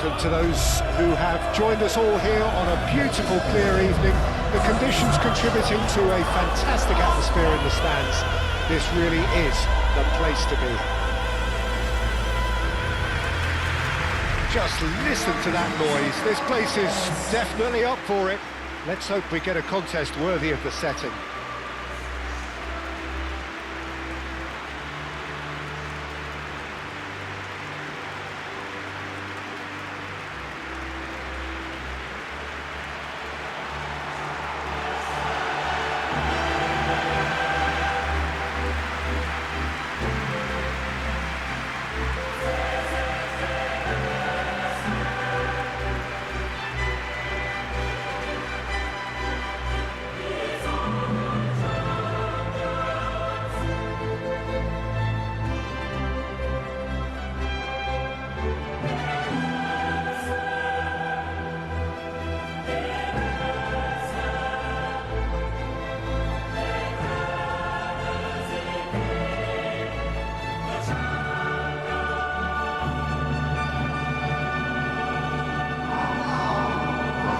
welcome to those who have joined us all here on a beautiful, clear evening. The conditions contributing to a fantastic atmosphere in the stands. This really is the place to be. Just listen to that noise. This place is definitely up for it. Let's hope we get a contest worthy of the setting.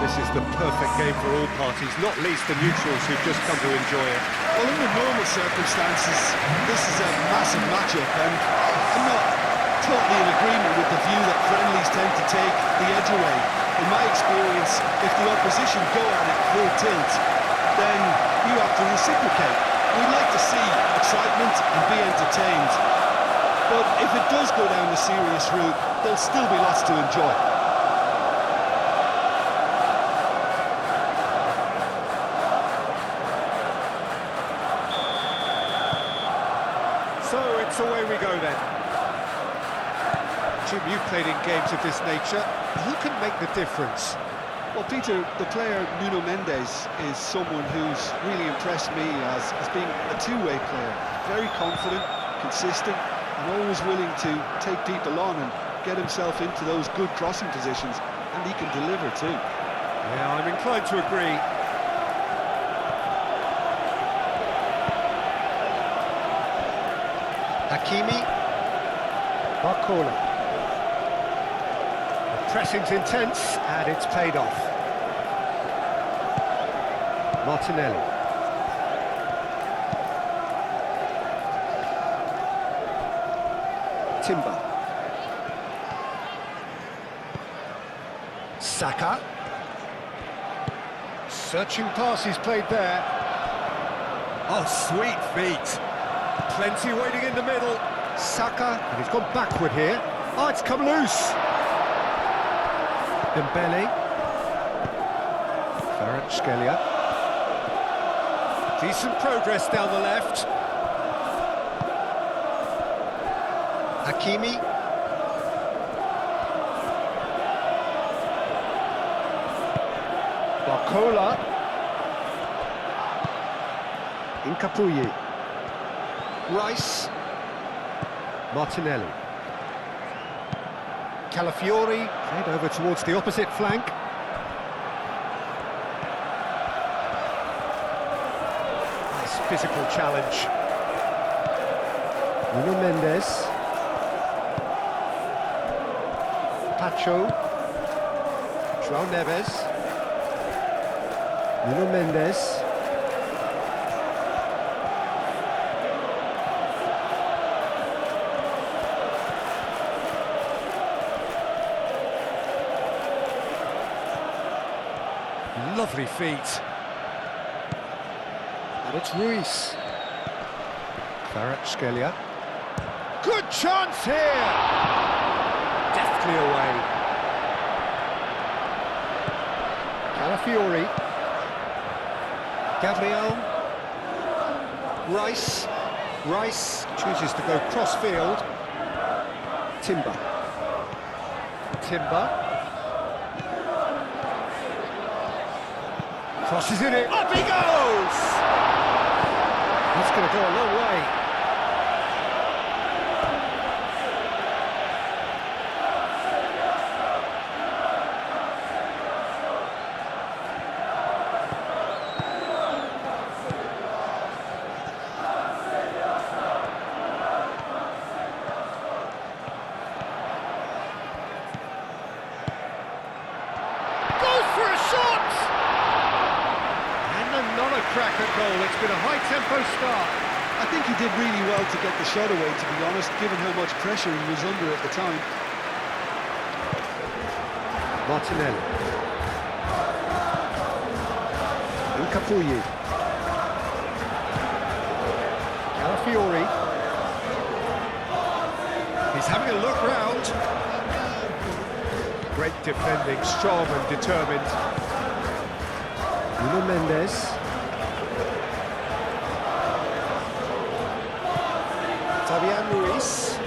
This is the perfect game for all parties, not least the neutrals who've just come to enjoy it. Well, in the normal circumstances, this is a massive matchup, and I'm not totally in agreement with the view that friendlies tend to take the edge away. In my experience, if the opposition go at it full tilt, then you have to reciprocate. We'd like to see excitement and be entertained, but if it does go down the serious route, there'll still be lots to enjoy. So it's away we go then. Jim, you've played in games of this nature. Who can make the difference? Well, Peter, the player Nuno Mendes is someone who's really impressed me as being a two-way player. Very confident, consistent, and always willing to take people on and get himself into those good crossing positions, and he can deliver too. Yeah, I'm inclined to agree. Hakimi. Barcola. The pressing's intense, and it's paid off. Martinelli. Timber. Saka. Searching pass he's played there. Oh, sweet feet. Plenty waiting in the middle. Saka, and he's gone backward here. Oh, it's come loose. Dembele. Kvaratskhelia. Decent progress down the left. Hakimi. Barcola. Incapuyi. Rice. Martinelli. Calafiori. Played over towards the opposite flank. Nice physical challenge. Nuno Mendes. Pacho. João Neves. Nuno Mendes. Lovely feet. And it's Ruiz. Kvaratskhelia. Good chance here! Deftly away. Calafiori. Gabriel. Rice. Rice chooses to go cross-field. Timber. Timber. Crosses in it. Up he goes! That's going to go a long way. second goal. It's been a high-tempo start. I think he did really well to get the shot away, to be honest, given how much pressure he was under at the time. Martinelli. Capulli. Calafiori. He's having a look round. Great defending, strong and determined. Nuno Mendes. Fabian Ruiz.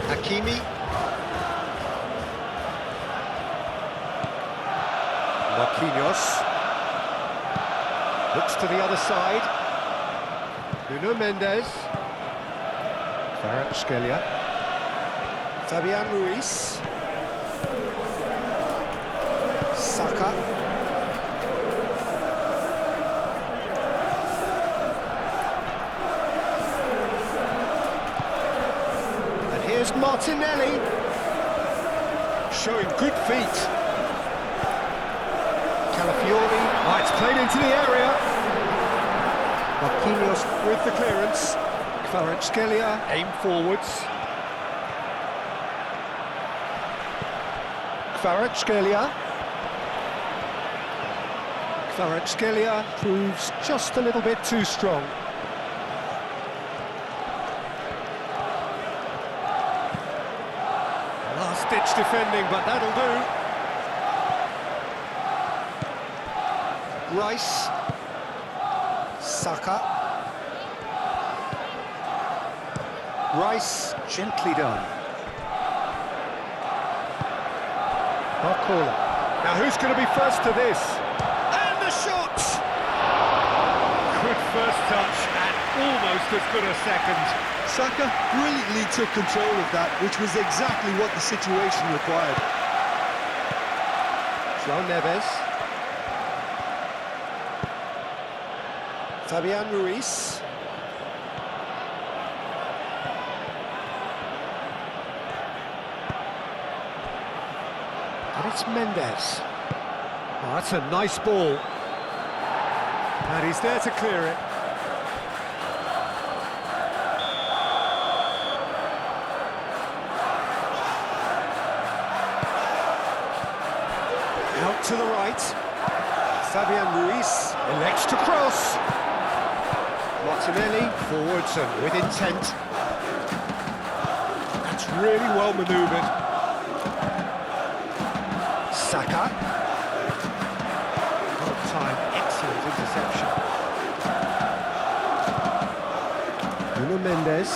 Hakimi. Marquinhos. Looks to the other side. Nuno Mendes. Kvaratskhelia. Fabian Ruiz. Saka. And here's Martinelli. Showing good feet. Calafiori. Oh, it's played into the area. Marquinhos with the clearance. Kvaratskhelia aim forwards. Kvaratskhelia. Kvaratskhelia proves just a little bit too strong. Last-ditch defending, but that'll do. Rice, Saka, Rice, gently done. Barcola. Now who's going to be first to this? And the shot! Good first touch and almost as good a second. Saka brilliantly took control of that, which was exactly what the situation required. João Neves. Fabian Ruiz. And it's Mendes. Oh, that's a nice ball. And he's there to clear it. Out to the right. Fabian Ruiz elects to cross. Martinelli, forwards and with intent. That's really well manoeuvred. Saka. Good time, excellent interception. Nuno Mendes.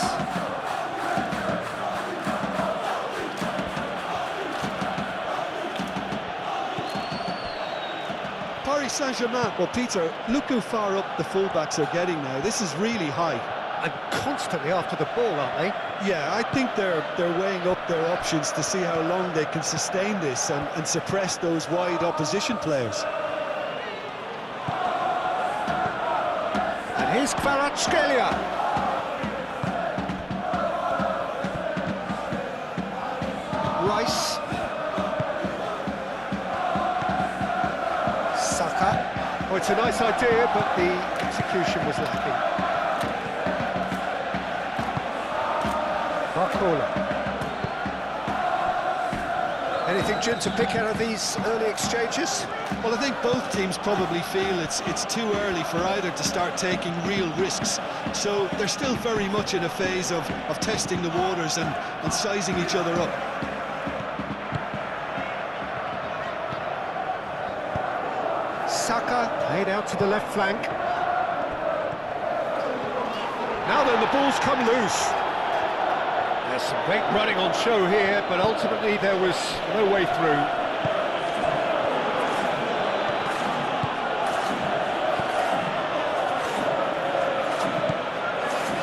Paris Saint Germain, well, Peter, look how far up the fullbacks are getting now. This is really high. And constantly after the ball, aren't they? Yeah, I think they're weighing up their options to see how long they can sustain this and suppress those wide opposition players. And here's Kvaratskhelia. Rice. Saka. Oh, it's a nice idea, but the execution was lacking. Barcola. Anything, Jim, to pick out of these early exchanges? Well, I think both teams probably feel it's too early for either to start taking real risks. So they're still very much in a phase of testing the waters and sizing each other up. Saka played out to the left flank. Now then, the ball's come loose. There's some great running on show here, but ultimately there was no way through.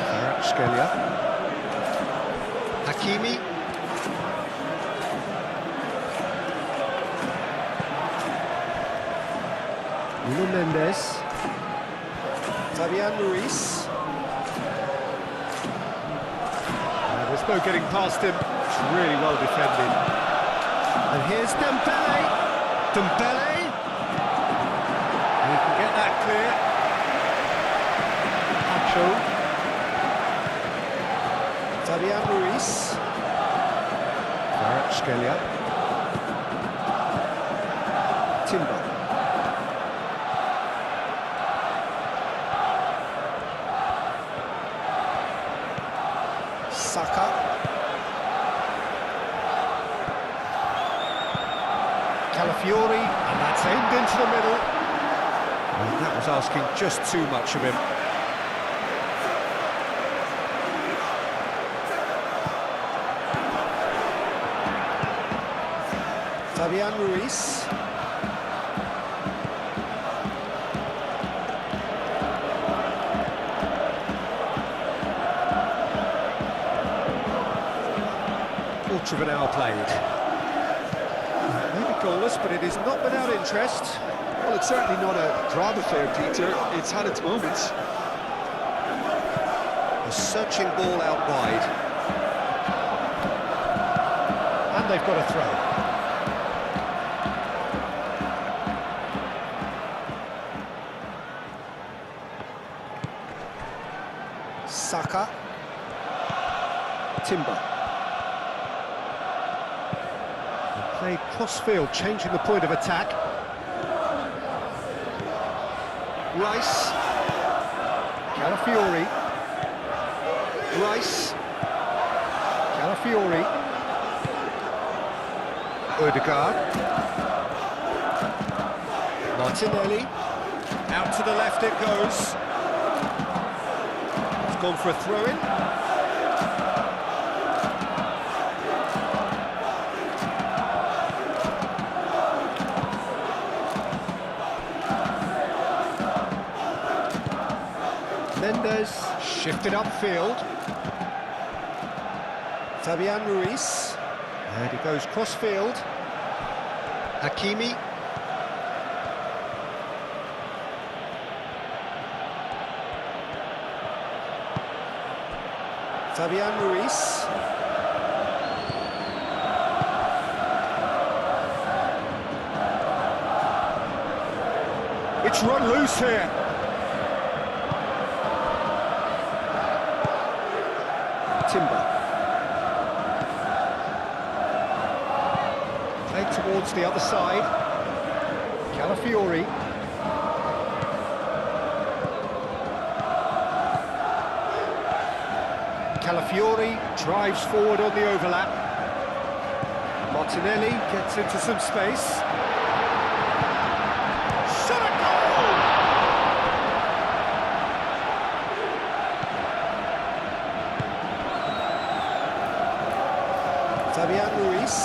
Kvaratskhelia. Hakimi. Nuno Mendes. Fabian Ruiz. There's no getting past him. It's really well defended. And here's Dembele. Dembele. He can get that clear. Pacho. Fabian Ruiz. Scalia. Timber. Saka. Calafiori, and that's aimed into the middle. And that was asking just too much of him. Fabian Ruiz. Quarter of an hour played. Maybe goalless, but it is not without interest. Well, it's certainly not a drama affair, Peter. It's had its moments. A searching ball out wide. And they've got a throw. Saka. Timber. Played cross-field, changing the point of attack. Rice. Calafiori. Rice. Calafiori. Odegaard. Martinelli. Out to the left it goes. It's gone for a throw-in. Mendes shifted upfield. Fabian Ruiz. And he goes cross-field. Hakimi. Fabian Ruiz. It's run loose here. Timber. Played towards the other side. Calafiori. Calafiori drives forward on the overlap. Martinelli gets into some space. Shot a goal! Fabian Ruiz.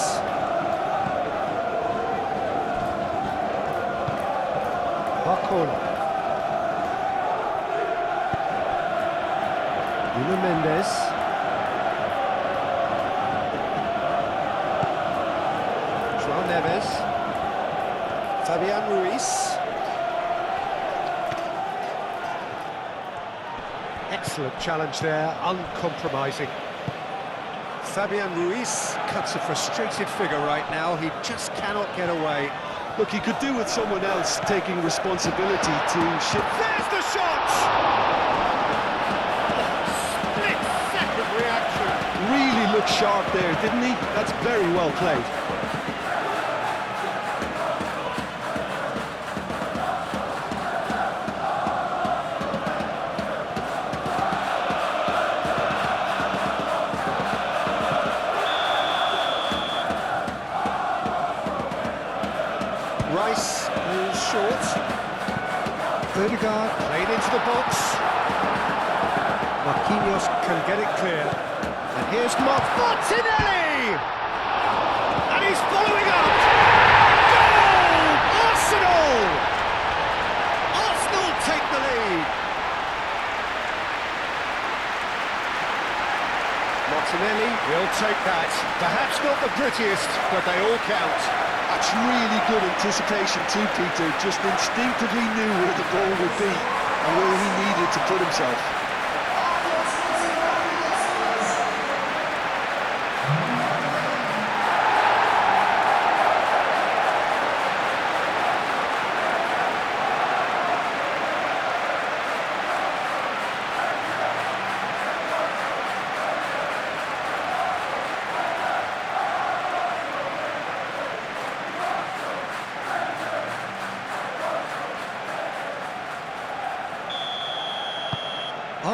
Barcola. Nuno Mendes. João Neves. Fabian Ruiz. Excellent challenge there, uncompromising. Fabian Ruiz cuts a frustrated figure right now. He just cannot get away. Look, he could do with someone else taking responsibility to shift. There's the shot! Split-second reaction. Really looked sharp there, didn't he? That's very well played. Rice is short. Odegaard played into the box. Marquinhos can get it clear. And here's Martinelli! And he's following up! Goal! Arsenal! Arsenal take the lead! Martinelli will take that. Perhaps not the prettiest, but they all count. That's really good anticipation too, Peter. Just instinctively knew where the ball would be and where he needed to put himself.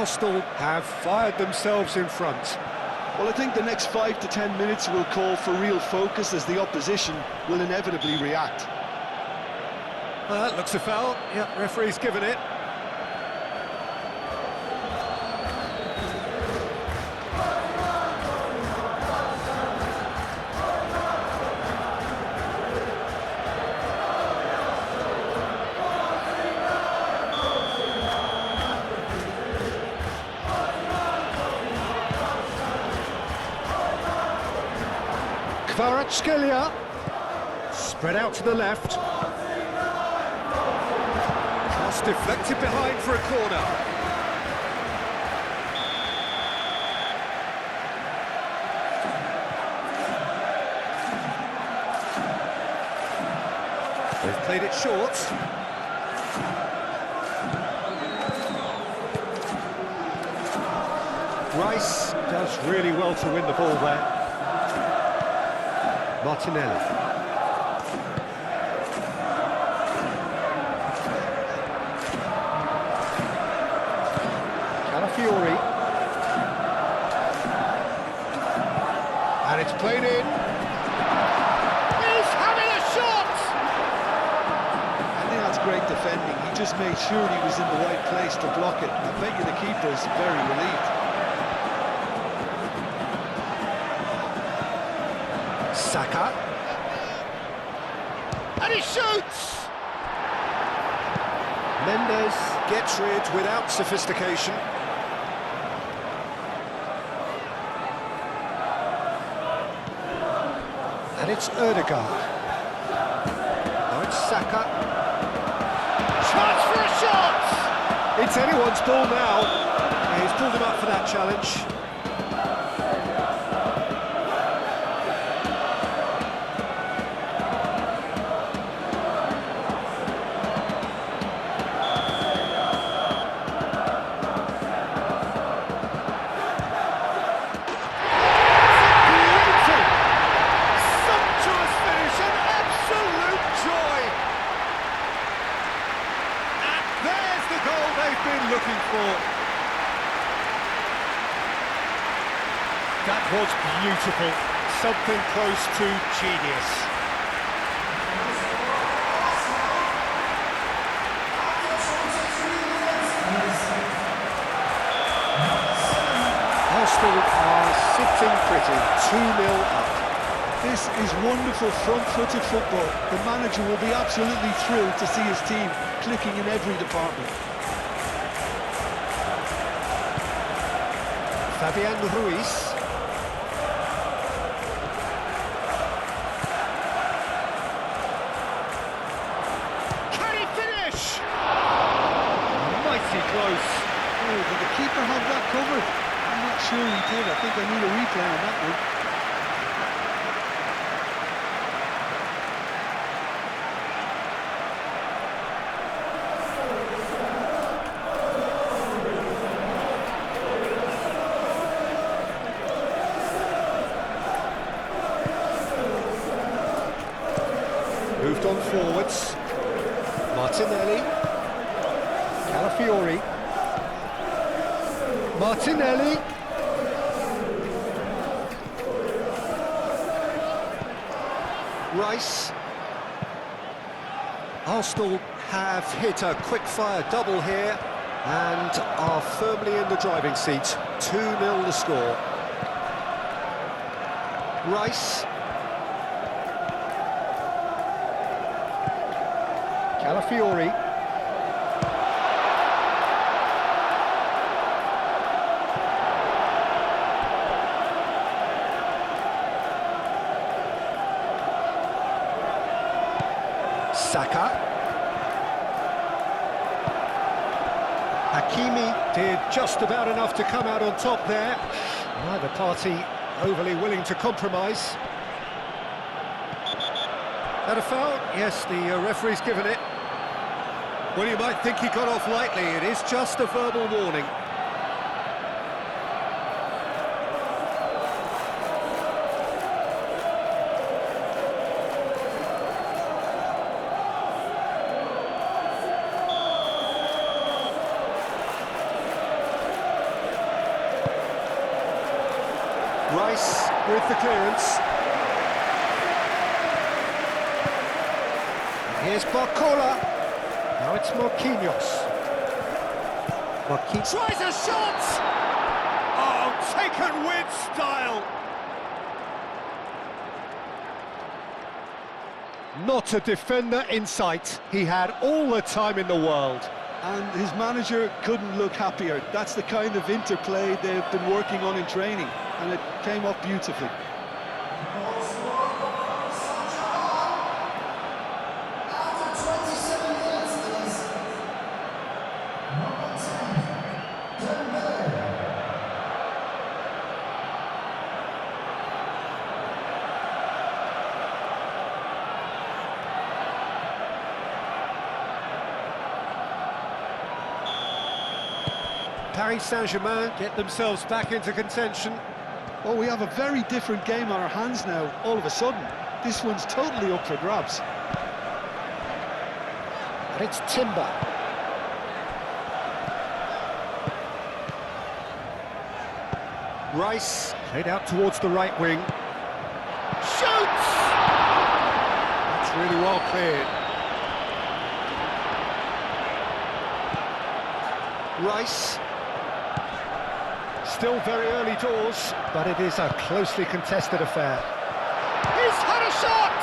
Arsenal have fired themselves in front. Well, I think the next 5 to 10 minutes will call for real focus as the opposition will inevitably react. That looks a foul. Yeah, referee's given it. Kvaratskhelia, spread out to the left. Cross deflected behind for a corner. They've played it short. Rice does really well to win the ball there. Martinelli. Calafiori. And it's played in. He's having a shot! I think that's great defending. He just made sure he was in the right place to block it. I bet you the keeper's very relieved. Saka. And he shoots! Mendes gets rid without sophistication. And it's Ødegaard. Now it's Saka. Chance for a shot! It's anyone's ball now. Yeah, he's pulled him up for that challenge. Looking for. That was beautiful, something close to genius. Arsenal are sitting pretty, 2-0 up. This is wonderful front-footed football. The manager will be absolutely thrilled to see his team clicking in every department. Fabian Ruiz. Can he finish? Mighty close. Oh, did the keeper have that covered? I'm not sure he did. I think I need a replay on that one. Moved on forwards. Martinelli. Calafiori. Martinelli. Rice. Arsenal have hit a quick-fire double here and are firmly in the driving seat. 2-0 the score. Rice. Calafiori. Saka. Hakimi did just about enough to come out on top there. Neither party overly willing to compromise. That a foul? Yes, the referee's given it. Well, you might think he got off lightly. It is just a verbal warning. Rice with the clearance. Here's Barcola. Now it's Marquinhos. Marquinhos tries a shot! Oh, taken with style! Not a defender in sight. He had all the time in the world. And his manager couldn't look happier. That's the kind of interplay they've been working on in training, and it came off beautifully. Paris Saint Germain get themselves back into contention. Well, we have a very different game on our hands now, all of a sudden. This one's totally up for grabs. And it's Timber. Rice, played out towards the right wing. Shoots! That's really well cleared. Rice. Still very early doors, but it is a closely contested affair. He's had a shot!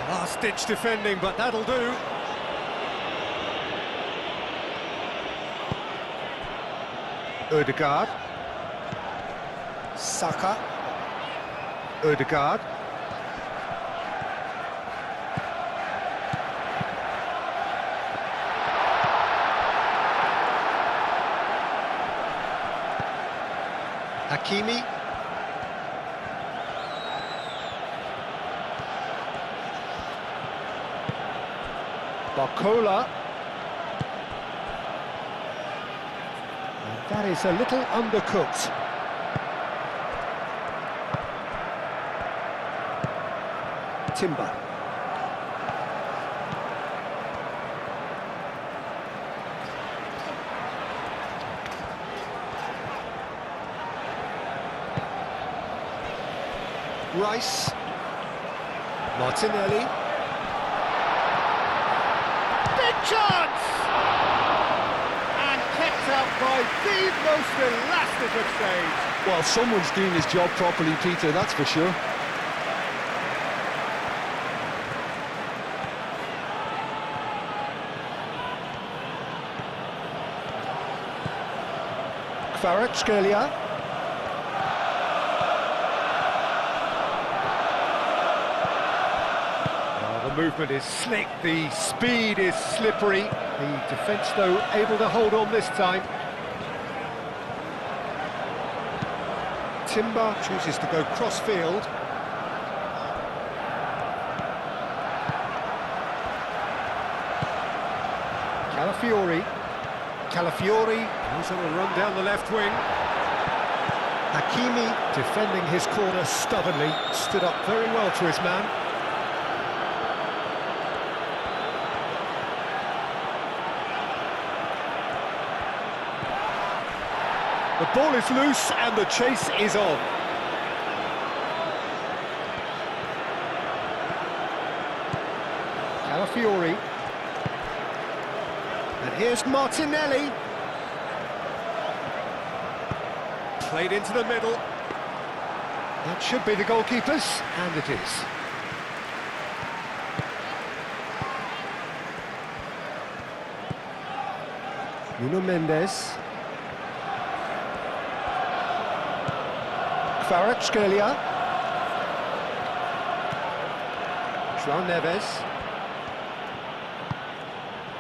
Last-ditch defending, but that'll do. Ødegaard. Saka. Ødegaard. Hakimi. Barcola. And that is a little undercooked. Timber. Rice. Martinelli. Big chance! And kept out by the most elastic of saves. Well, someone's doing his job properly, Peter, that's for sure. Kvaratskhelia. The movement is slick, the speed is slippery. The defence, though, able to hold on this time. Timber chooses to go cross-field. Calafiori. Calafiori goes on a run down the left wing. Hakimi, defending his corner stubbornly, stood up very well to his man. The ball is loose and the chase is on. Calafiori. And here's Martinelli. Played into the middle. That should be the goalkeeper's, and it is. Nuno Mendes. Kvaratskhelia. João Neves.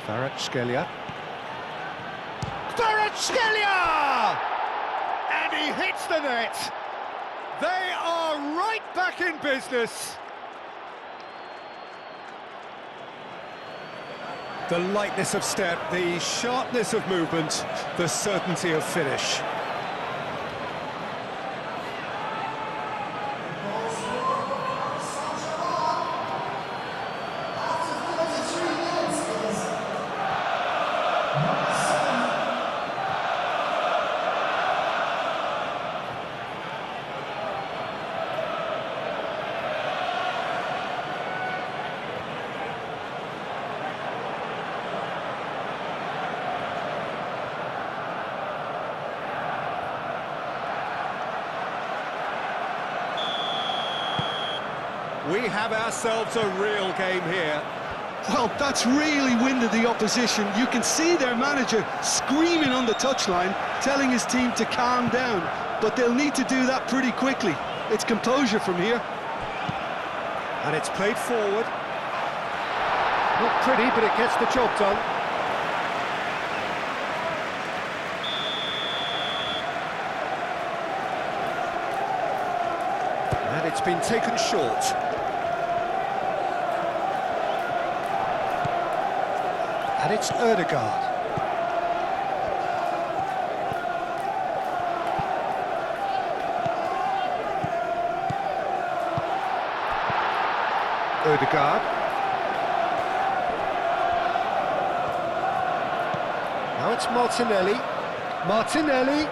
Kvaratskhelia. Kvaratskhelia! And he hits the net. They are right back in business. The lightness of step, the sharpness of movement, the certainty of finish. We have ourselves a real game here. Well, that's really winded the opposition. You can see their manager screaming on the touchline, telling his team to calm down. But they'll need to do that pretty quickly. It's composure from here. And it's played forward. Not pretty, but it gets the job done. And it's been taken short. And it's Ødegaard. Ødegaard. Now it's Martinelli. Martinelli.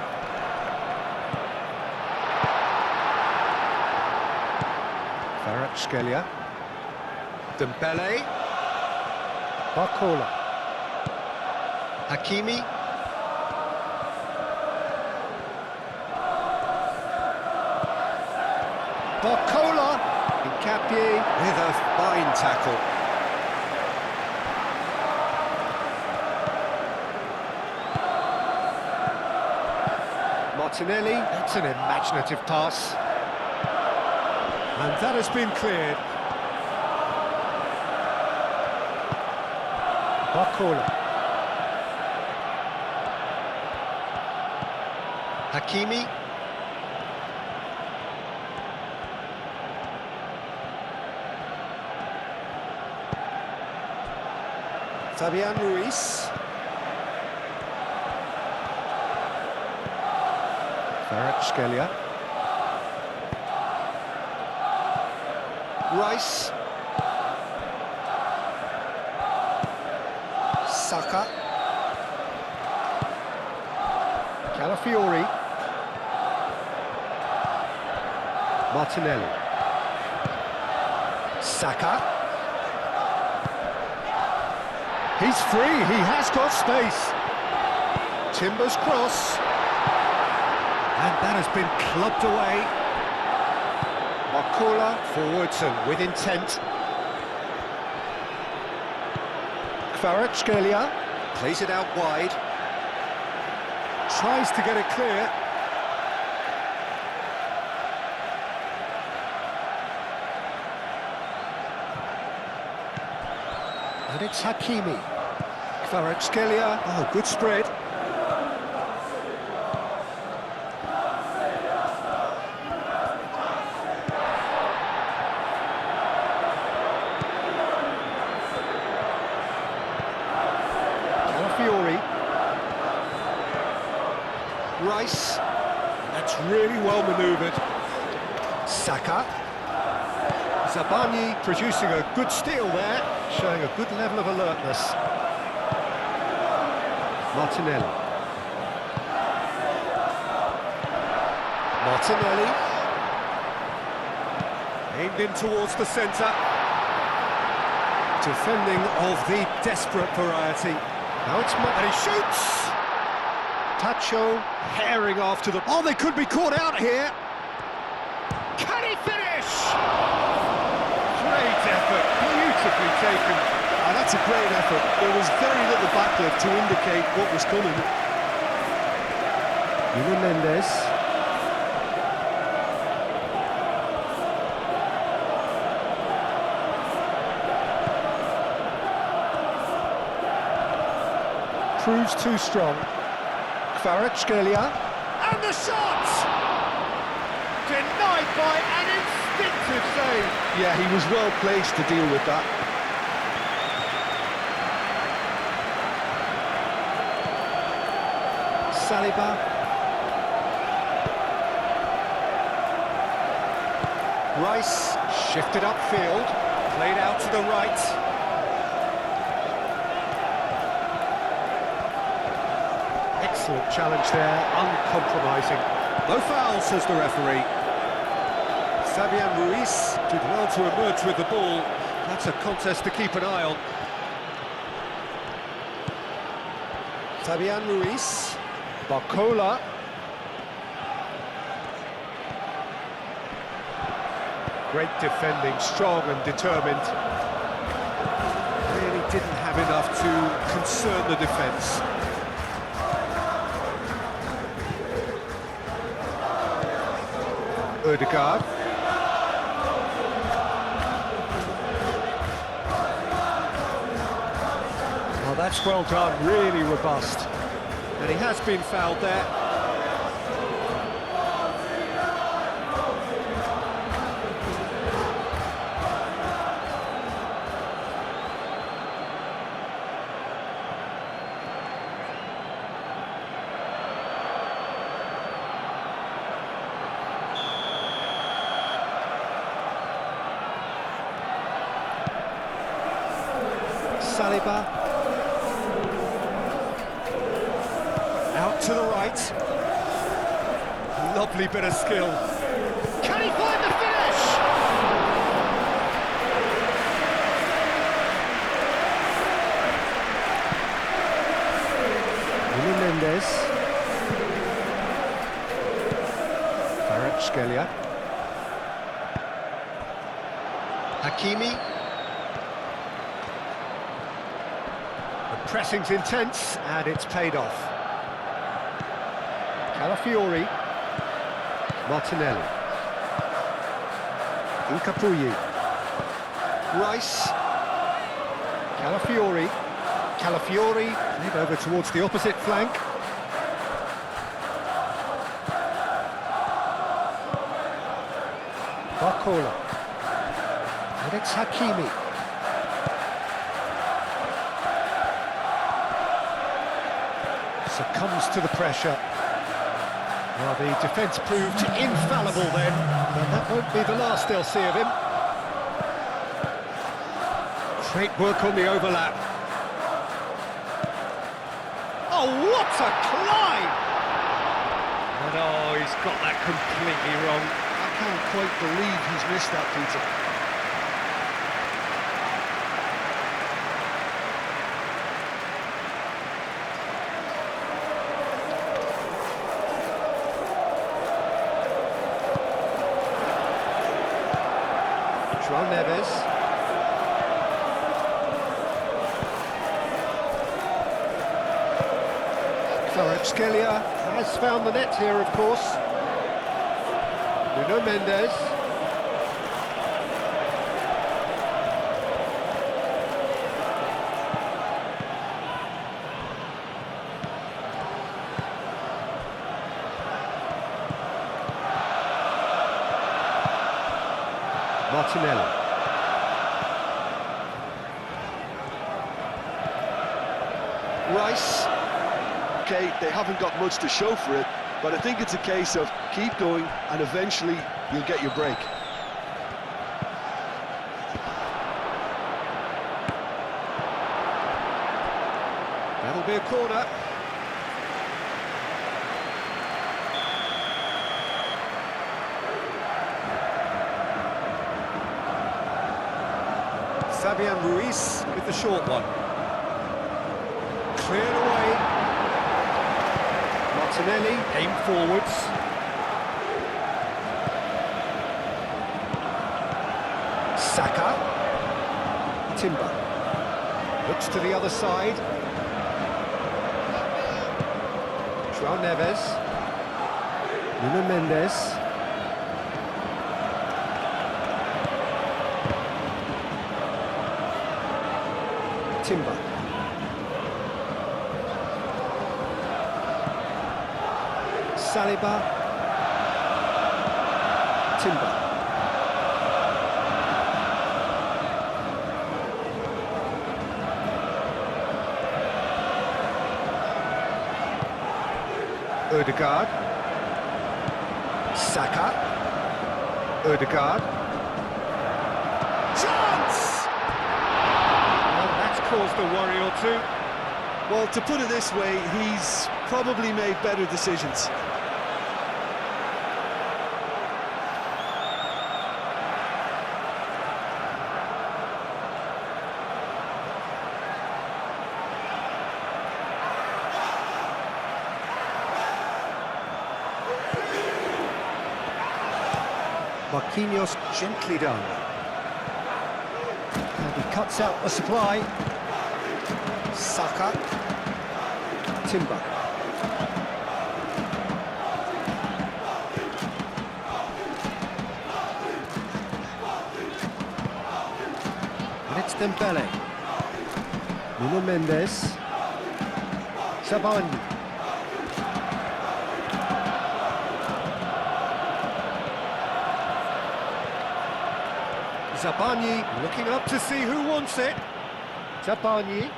Kvaratskhelia. Dembele. Barcola. Hakimi. Barcola. Nkapie with a fine tackle. Martinelli, that's an imaginative pass. And that has been cleared. Barcola. Hakimi. Fabian Ruiz. Kvaratskhelia. Rice. Saka. Calafiori. Martinelli. Saka. He's free, he has got space. Timber's cross. And that has been clubbed away. Barcola forwards and with intent. Kvaratskhelia plays it out wide. Tries to get it clear. And it's Hakimi. Kvaratskhelia, oh, good spread. Calafiori. Rice. That's really well manoeuvred. Saka. Zabani producing a good steal there, showing a good level of alertness. Martinelli. Martinelli. Aimed in towards the centre. Defending of the desperate variety. Now it's and he shoots! Tacho herring after the... Oh, they could be caught out here! Can he finish? Great effort, beautifully taken. Oh, that's a great effort. There was very little backlift to indicate what was coming. Nuno Mendes. Proves too strong. Kvaratskhelia. And the shot! Denied by an instinctive save. Yeah, he was well placed to deal with that. Saliba. Rice shifted upfield, played out to the right. Excellent challenge there, uncompromising. No foul, says the referee. Fabian Ruiz did well to emerge with the ball. That's a contest to keep an eye on. Fabian Ruiz. Barcola. Great defending, strong and determined. Really didn't have enough to concern the defence. Ødegaard. Well, that's well done, really robust. And he has been fouled there. Saliba. Out to the right. Lovely bit of skill. Can he find the finish? Mendes. Kvaratskhelia. Hakimi. The pressing's intense, and it's paid off. Calafiori. Martinelli. Incapuyi. Rice. Calafiori. Calafiori played over towards the opposite flank. Barcola. And it's Hakimi. Succumbs to the pressure. Well, the defence proved infallible then, but that won't be the last they'll see of him. Great work on the overlap. Oh, what a climb! And oh, he's got that completely wrong. I can't quite believe he's missed that, Peter. Neves. Kvaratskhelia has found the net here, of course. Nuno Mendes. Martinelli. Rice. Okay, they haven't got much to show for it, but I think it's a case of keep going and eventually you'll get your break. That'll be a corner. Fabian Ruiz with the short one. Cleared away. Martinelli aimed forwards. Saka. Timber. Looks to the other side. João Neves. Nuno Mendes. Timber. Saliba. Timber. Ødegaard. Saka. Ødegaard. Chance! Well, that's caused a worry or two. Well, to put it this way, he's probably made better decisions. Marquinhos gently done. And he cuts out the supply. Saka. Timber. And it's Dembele. Nuno Mendes. Zabani. Zabani looking up to see who wants it. Zabani.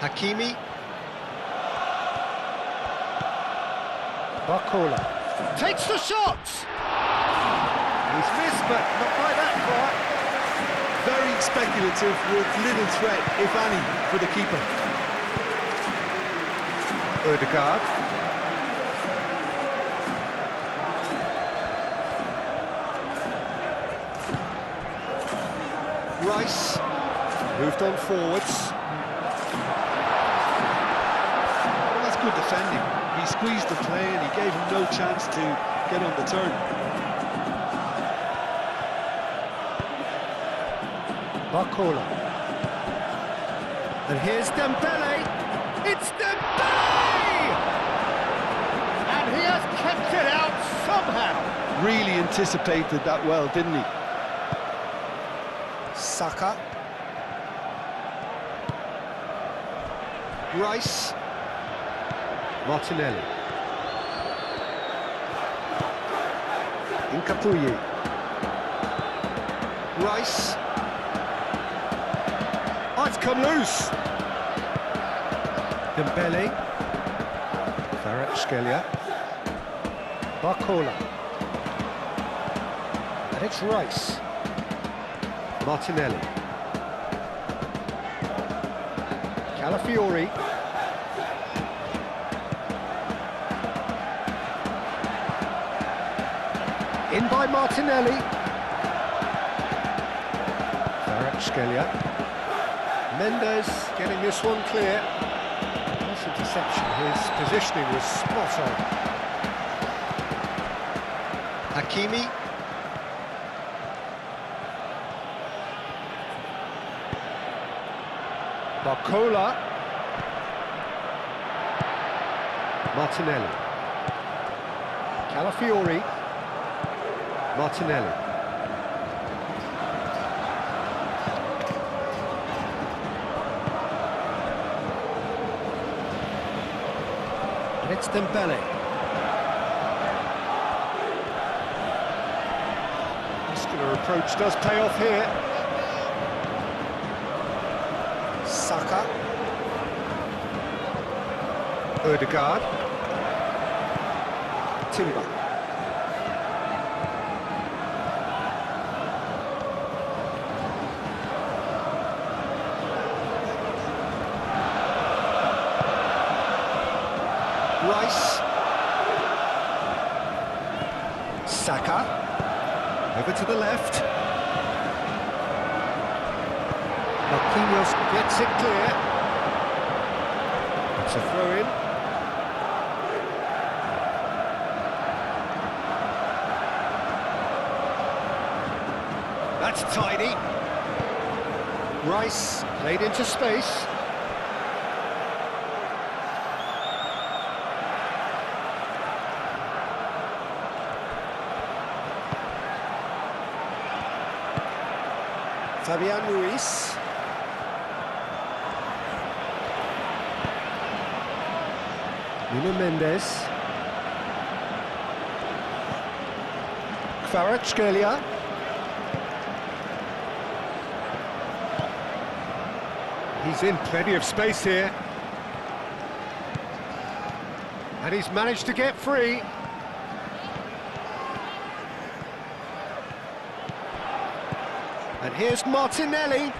Hakimi. Barcola. Takes the shot! He's missed, but not by that far. Very speculative with little threat, if any, for the keeper. Ødegaard. Rice. Moved on forwards. Well, that's good defending. He squeezed the play and he gave him no chance to get on the turn. Barcola. And here's Dembele. It's Dembele! And he has kept it out somehow. Really anticipated that well, didn't he? Saka. Rice. Martinelli. Incapuyi. Rice. Oh, it's come loose. Dembele. Kvaratskhelia. Barcola. And it's Rice. Martinelli. Calafiori. In by Martinelli. Kvaratskhelia. Mendes getting this one clear. Nice interception. His positioning was spot on. Hakimi. Barcola. Martinelli. Calafiori. Martinelli. And it's Dembele. Muscular approach does pay off here. Saka. Ødegaard. Timber. Rice. Saka. Over to the left. Marquinhos gets it clear. It's a throw-in. That's tidy. Rice played into space. Fabian Ruiz. Nuno Mendes. Kvaratskhelia. He's in plenty of space here. And he's managed to get free. And here's Martinelli.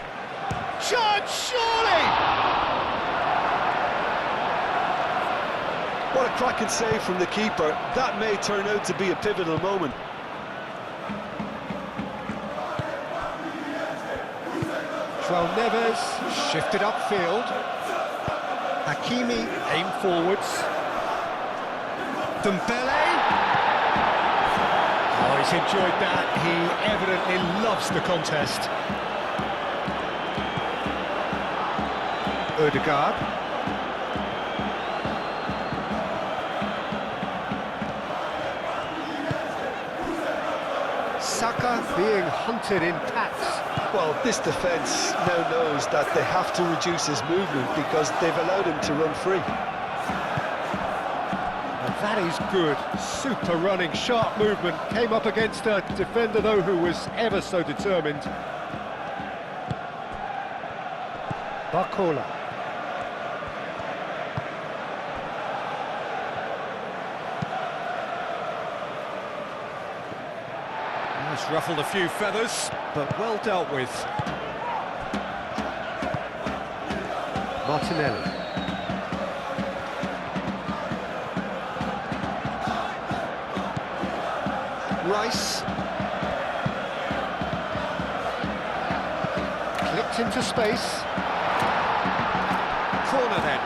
Chance, surely! What a cracking save from the keeper. That may turn out to be a pivotal moment. João Neves shifted upfield. Hakimi aimed forwards. Dembele. he's enjoyed that. He evidently loves the contest. Ødegaard. Saka being hunted in packs. Well, this defence now knows that they have to reduce his movement because they've allowed him to run free. And that is good. Super running, sharp movement. Came up against a defender, though, who was ever so determined. Barcola. It's ruffled a few feathers, but well dealt with. Martinelli. Rice. Clipped into space. Corner then.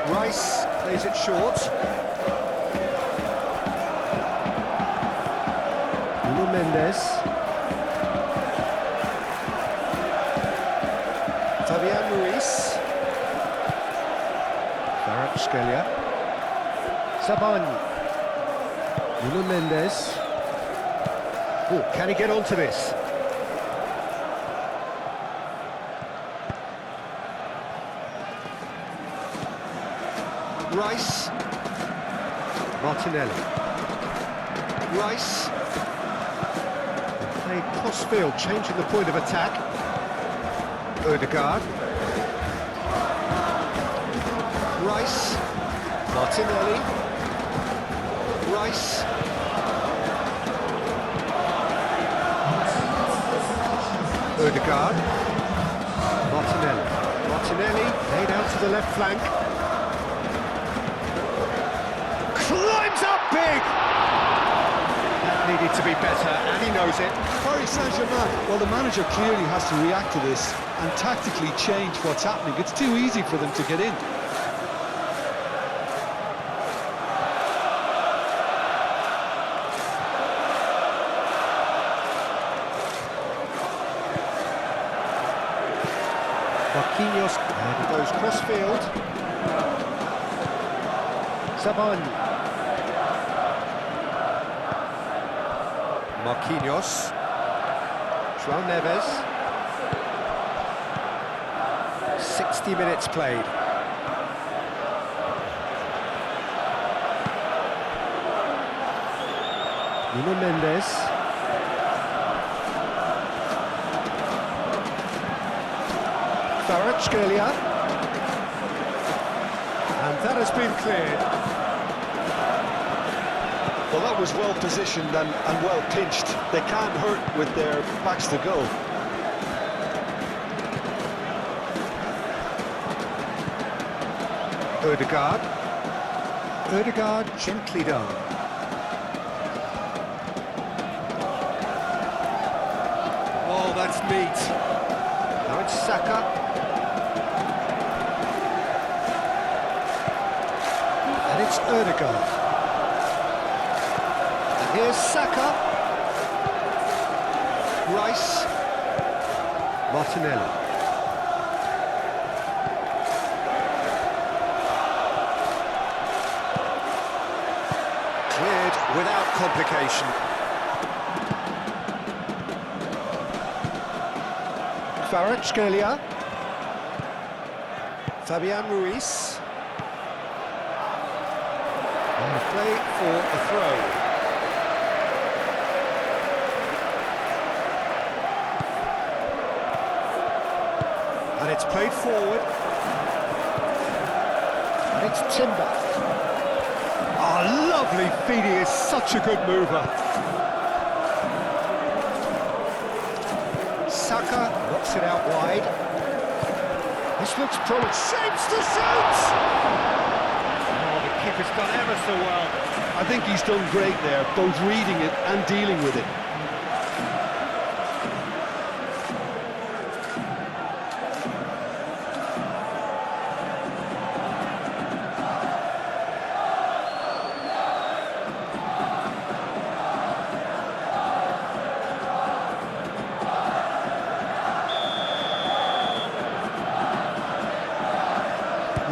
Rice plays it short. Nuno Mendes. Fabian Ruiz. Kvaratskhelia. Sabani. Nuno Mendes. Oh, can he get onto this? Rice. Martinelli. Rice. Played cross-field, changing the point of attack. Ødegaard. Rice. Martinelli. Rice. Ødegaard. Martinelli. Martinelli laid out to the left flank. Climbs up big! That needed to be better, and he knows it. Paris Saint Germain, well, the manager clearly has to react to this and tactically change what's happening. It's too easy for them to get in. Marquinhos, and he goes cross-field. Sabani. Marquinhos. João Neves. 60 minutes played. Nuno Mendes. Kvaratskhelia. And that has been cleared. Well, that was well positioned and well pinched. They can't hurt with their backs to goal. Ødegaard. Ødegaard gently done. Oh, that's neat. Now it's Saka. And it's Ødegaard. Here's Saka. Rice. Martinelli. Cleared without complication. Kvaratskhelia. Fabian Ruiz. And the play for a throw. And it's played forward. And it's Timber. Oh, lovely feed, he is such a good mover. Saka knocks it out wide. This looks promising. Shapes to shoot! Oh, the keeper's done ever so well. I think he's done great there, both reading it and dealing with it.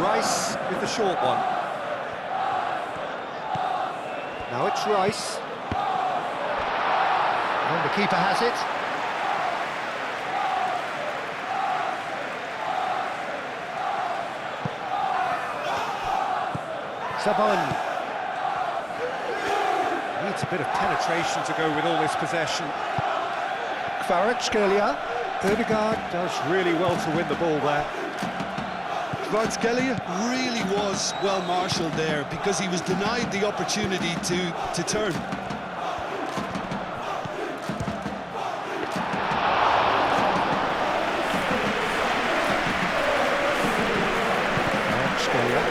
Rice with the short one. Now it's Rice. And the keeper has it. Sabon. Needs a bit of penetration to go with all this possession. Kvaratskhelia. Ødegaard does really well to win the ball there. Kvaratskhelia really was well marshalled there because he was denied the opportunity to turn. Kvaratskhelia.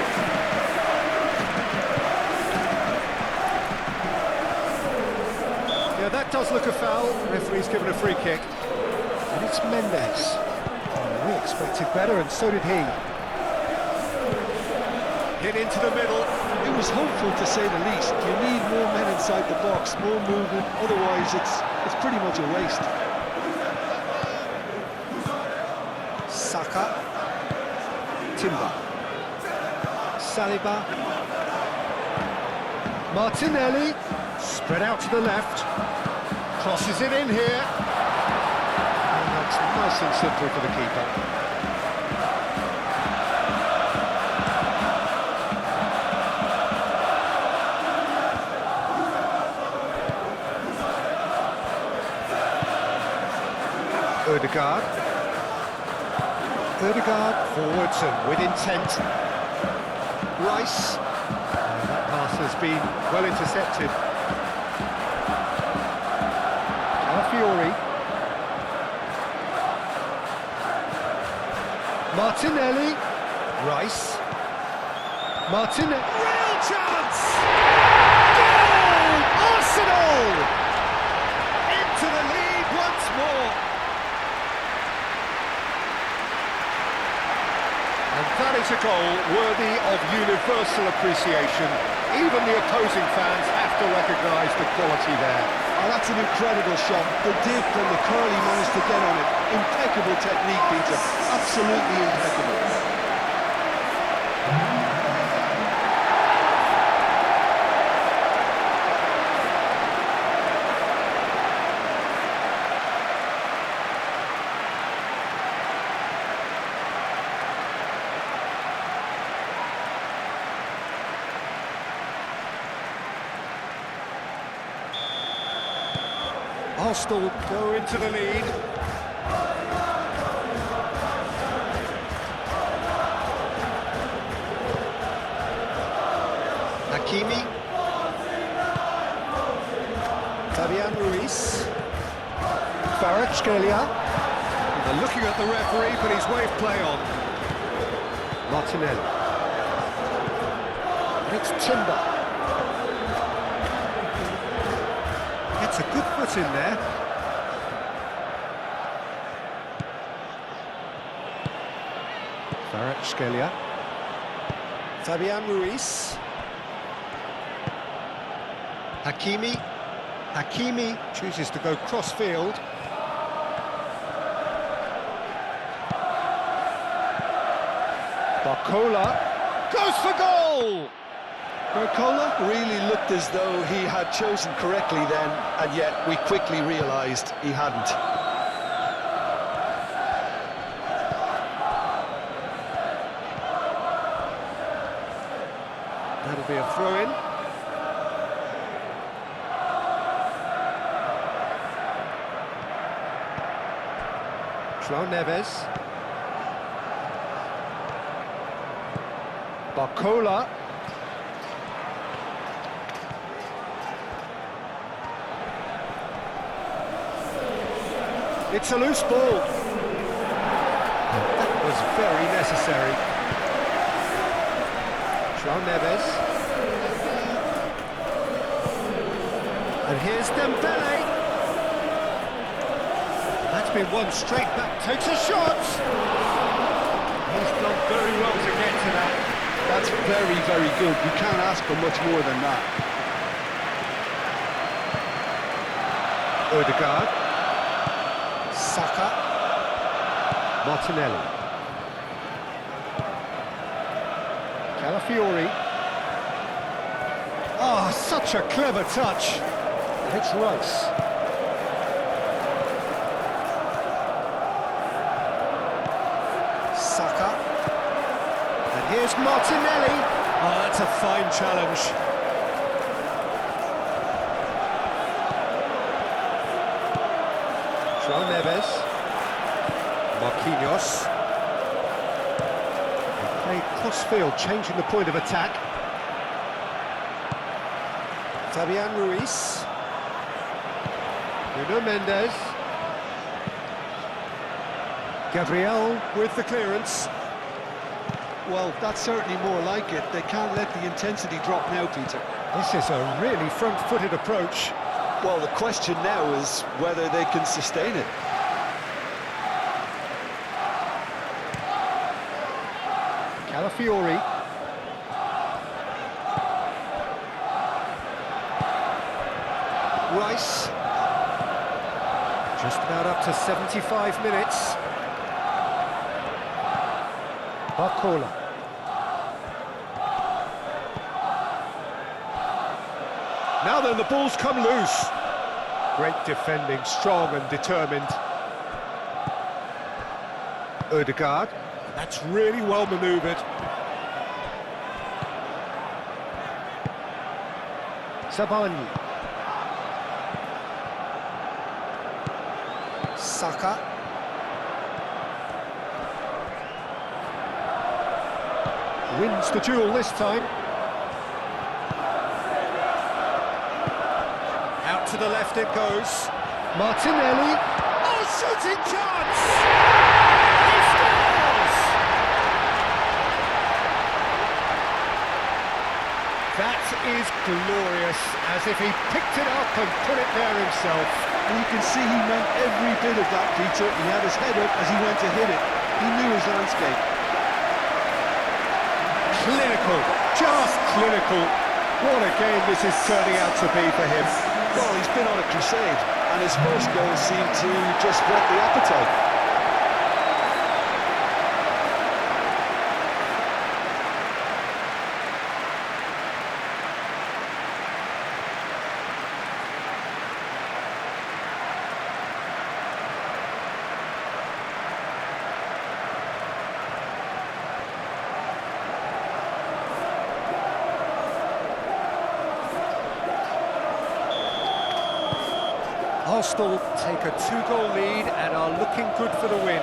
Yeah, that does look a foul. The referee's given a free kick. And it's Mendes. Oh, we expected better, and so did he. Hit into the middle. It was hopeful, to say the least. You need more men inside the box, more movement. Otherwise, it's pretty much a waste. Saka. Timber. Saliba. Martinelli. Spread out to the left. Crosses it in here. And that's nice and simple for the keeper. Ødegaard. Ødegaard forwards and with intent. Rice. That pass has been well intercepted. Fiori. Martinelli. Rice. Martinelli. Real chance! Goal! Arsenal! Into the lead once more. And that is a goal worthy of universal appreciation. Even the opposing fans have to recognise the quality there. Oh, that's an incredible shot. The dip and the curl he managed to get on it. Impeccable technique, Peter. Absolutely impeccable. Arsenal go into the lead. Hakimi. Fabian Ruiz. Kvaratskhelia. They're looking at the referee, but he's waved play on. Martinelli. And it's Timber. It's a good foot in there. Kvaratskhelia. Fabian Ruiz. Hakimi. Hakimi chooses to go cross-field. Barcola goes for goal! Barcola really looked as though he had chosen correctly then, and yet we quickly realised he hadn't. That'll be a throw-in. João Neves. Barcola. It's a loose ball. That was very necessary. João Neves. And here's Dembele. That's been won straight back. Takes a shot. He's done very well to get to that. That's very, very good. You can't ask for much more than that. Ødegaard. Saka. Martinelli. Calafiori. Oh, such a clever touch. It's Rice. Saka. And here's Martinelli. Oh, that's a fine challenge. João Neves. Marquinhos. They played cross-field, changing the point of attack. Fabian Ruiz. Nuno Mendes. Gabriel with the clearance. Well, that's certainly more like it. They can't let the intensity drop now, Peter. This is a really front-footed approach. Well, the question now is whether they can sustain it. Calafiori. Rice. Just about up to 75 minutes. Barcola. Now then, the ball's come loose. Great defending, strong and determined. Ødegaard. That's really well manoeuvred. Sabani. Saka. Wins the duel this time. Out to the left it goes. Martinelli. Oh, shooting chance! He scores! That is glorious, as if he picked it up and put it there himself. And you can see he meant every bit of that, Peter. He had his head up as he went to hit it. He knew his landscape. Clinical, just clinical. What a game this is turning out to be for him. Well, he's been on a crusade, and his first goal seemed to just whet the appetite. Arsenal take a 2-goal lead and are looking good for the win.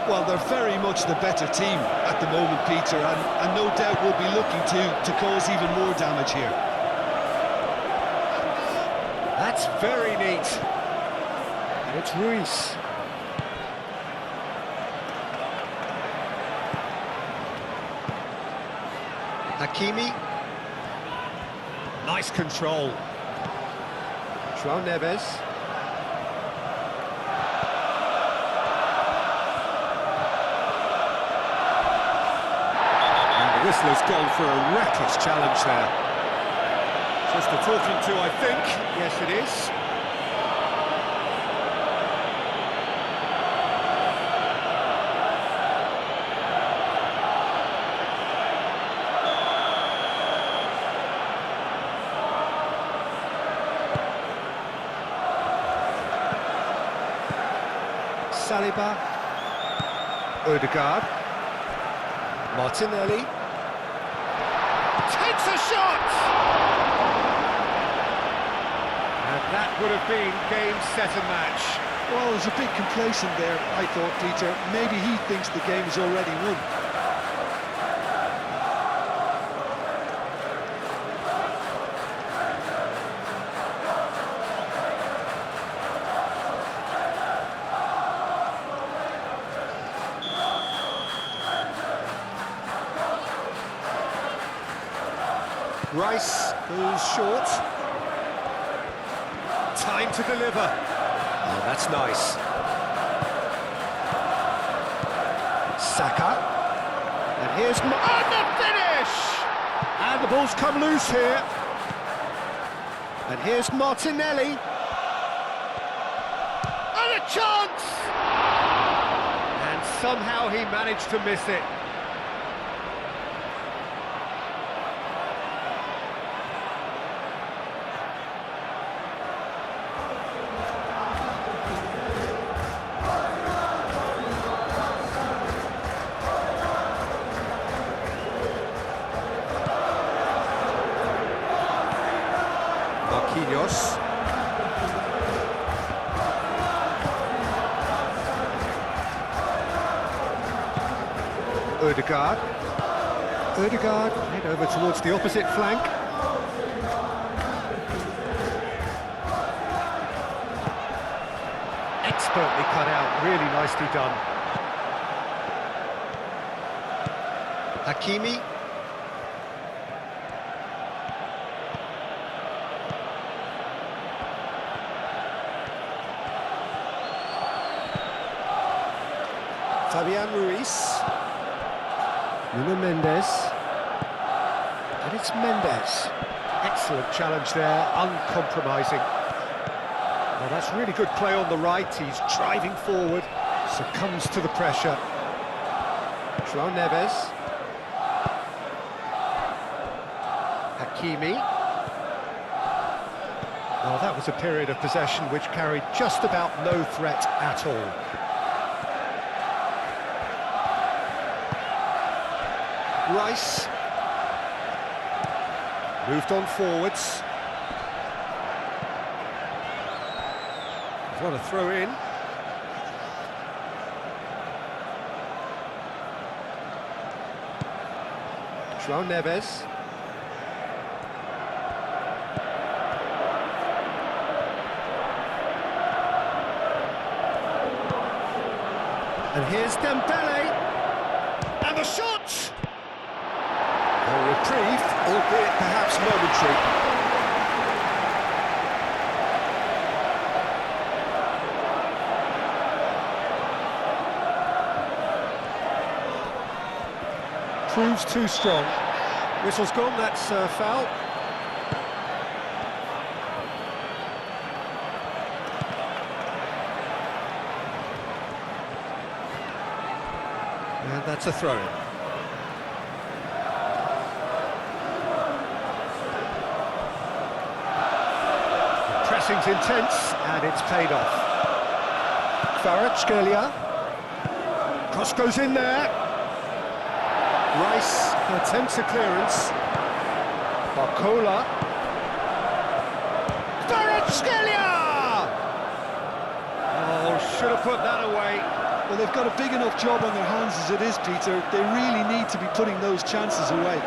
Well, they're very much the better team at the moment, Peter, and no doubt will be looking to cause even more damage here. That's very neat. And it's Ruiz. Hakimi. Nice control. João Neves. And the whistler's gone for a reckless challenge there. Just a talking to, I think. Yes, it is. Saliba, Ødegaard, Martinelli, takes a shot! And that would have been game, set and match. Well, there's a bit complacent there, I thought, Peter. Maybe he thinks the game is already won. Rice goes short. Time to deliver. Oh, that's nice. Saka. And here's... And the finish! And the ball's come loose here. And here's Martinelli. And a chance! And somehow he managed to miss it. Marquinhos. Ødegaard. Ødegaard head over towards the opposite flank. Expertly cut out, really nicely done. Hakimi. Fabian Ruiz. Nuno Mendes. And it's Mendes. Excellent challenge there, uncompromising. Well, that's really good play on the right. He's driving forward, succumbs to the pressure. João Neves. Hakimi. Well, that was a period of possession which carried just about no threat at all. Rice. Moved on forwards. What a throw in. João Neves. And here's Dembele. And the shot! A reprieve, albeit perhaps momentary. Proves too strong. Whistle's gone, that's foul. And that's a throw. The pressing's intense, and it's paid off. Kvaratskhelia. Cross goes in there. Rice attempts a clearance. Barcola. Kvaratskhelia! Oh, should have put that away. Well, they've got a big enough job on their hands as it is, Peter. They really need to be putting those chances away.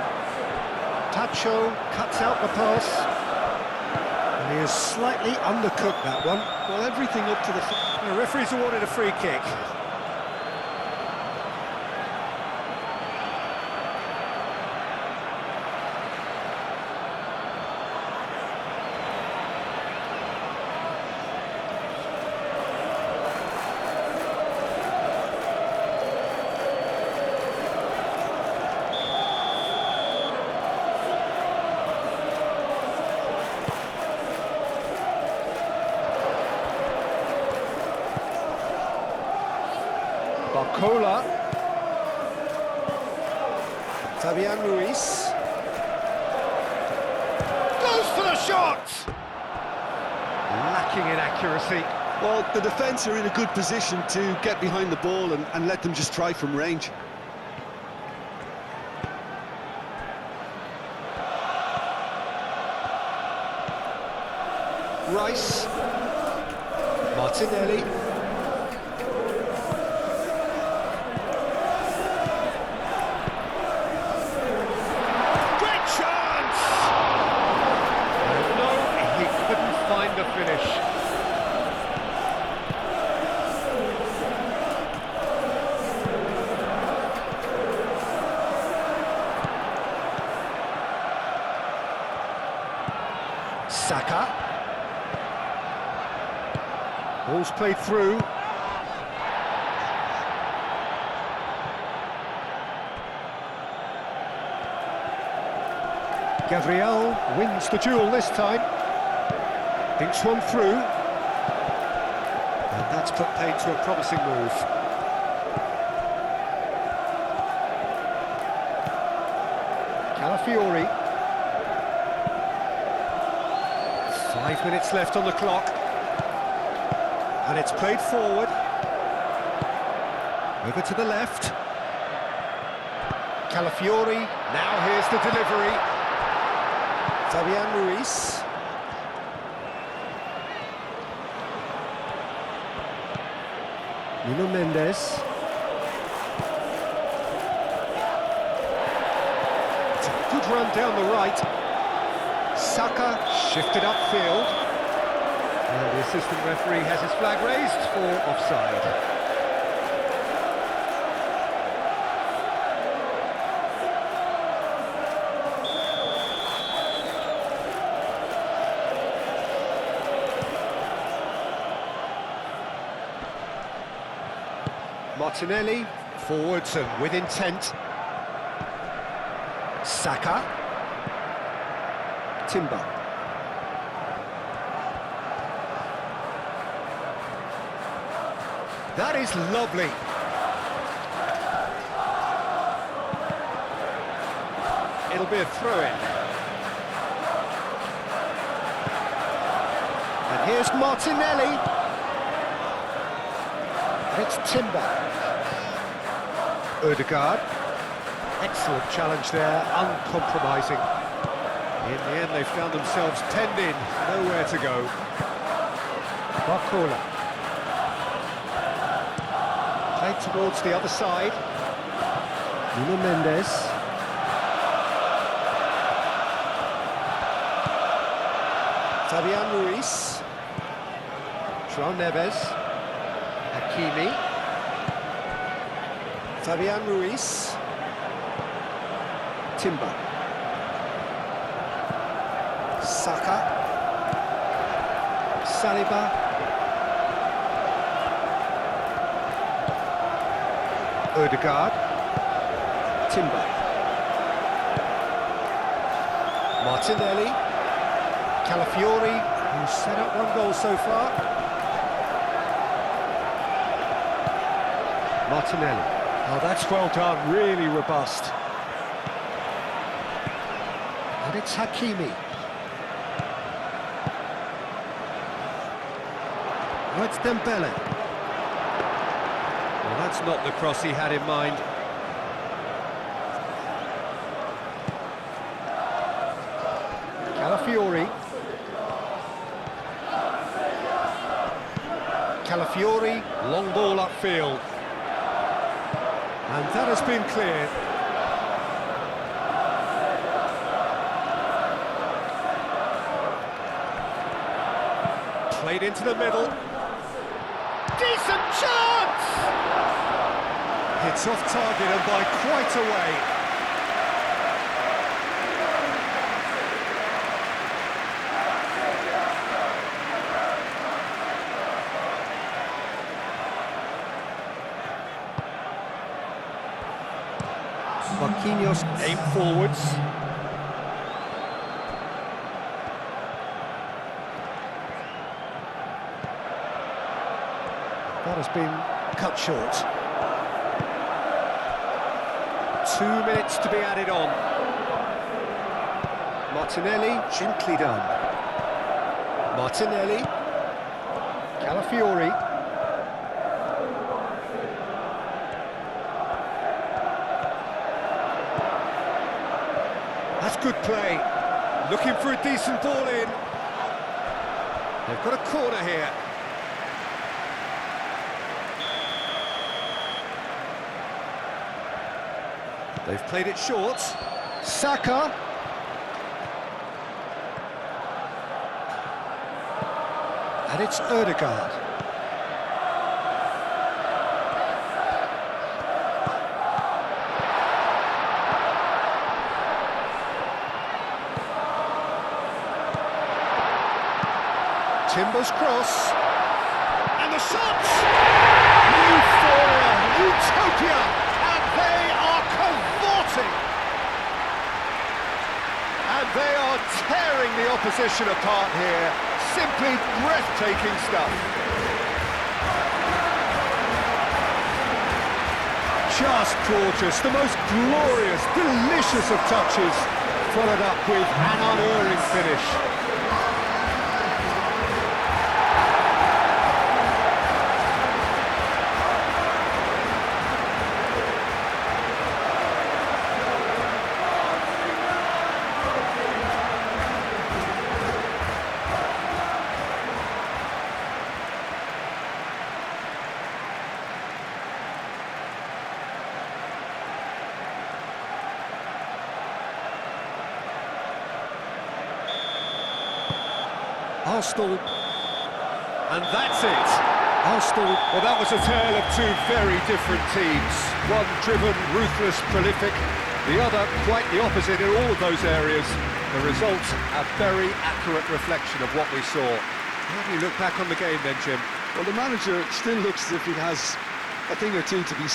Tacho cuts out the pass. And he has slightly undercooked that one. Well, everything up to the... The referee's awarded a free kick. Barcola. Fabian Ruiz. Goes for the shot! Lacking in accuracy. Well, the defence are in a good position to get behind the ball and let them just try from range. Rice. Martinelli. The finish. Saka. Ball's played through. Gabriel wins the duel this time. Thinks one through, and that's put paid to a promising move. Calafiori. 5 minutes left on the clock, and it's played forward. Over to the left. Calafiori, now here's the delivery. Fabian Ruiz. Nuno Mendes. It's a good run down the right. Saka shifted upfield. And the assistant referee has his flag raised for offside. Martinelli, forwards and with intent. Saka. Timber. That is lovely. It'll be a throw-in. And here's Martinelli. It's Timber. Ødegaard. Excellent challenge there, uncompromising. In the end, they found themselves penned in, nowhere to go. Barcola. Played towards the other side. Nuno Mendes. Fabian Ruiz. João Neves. Hakimi. Fabian Ruiz. Timber. Saka. Saliba. Ødegaard. Timber. Martinelli. Calafiori, who's set up one goal so far. Martinelli. Oh, that's well done, really robust. And it's Hakimi. Oh, it's Dembele. Well, that's not the cross he had in mind. Calafiori. Calafiori, long ball upfield. And that has been cleared. Played into the middle. Decent chance! It's off target and by quite a way. Marquinhos aim forwards. That has been cut short. 2 minutes to be added on. Martinelli, gently done. Martinelli. Calafiori. That's good play. Looking for a decent ball in. They've got a corner here. They've played it short. Saka. And it's Ødegaard. Timber's cross. And the shots! Euphoria, utopia, and they are cavorting. And they are tearing the opposition apart here. Simply breathtaking stuff. Just gorgeous, the most glorious, delicious of touches, followed up with an unerring finish. Arsenal, and that's it. Arsenal. Well, that was a tale of two very different teams. One driven, ruthless, prolific. The other quite the opposite in all of those areas. The result, a very accurate reflection of what we saw. How do you look back on the game then, Jim? Well, the manager still looks as if he has a thing or two to be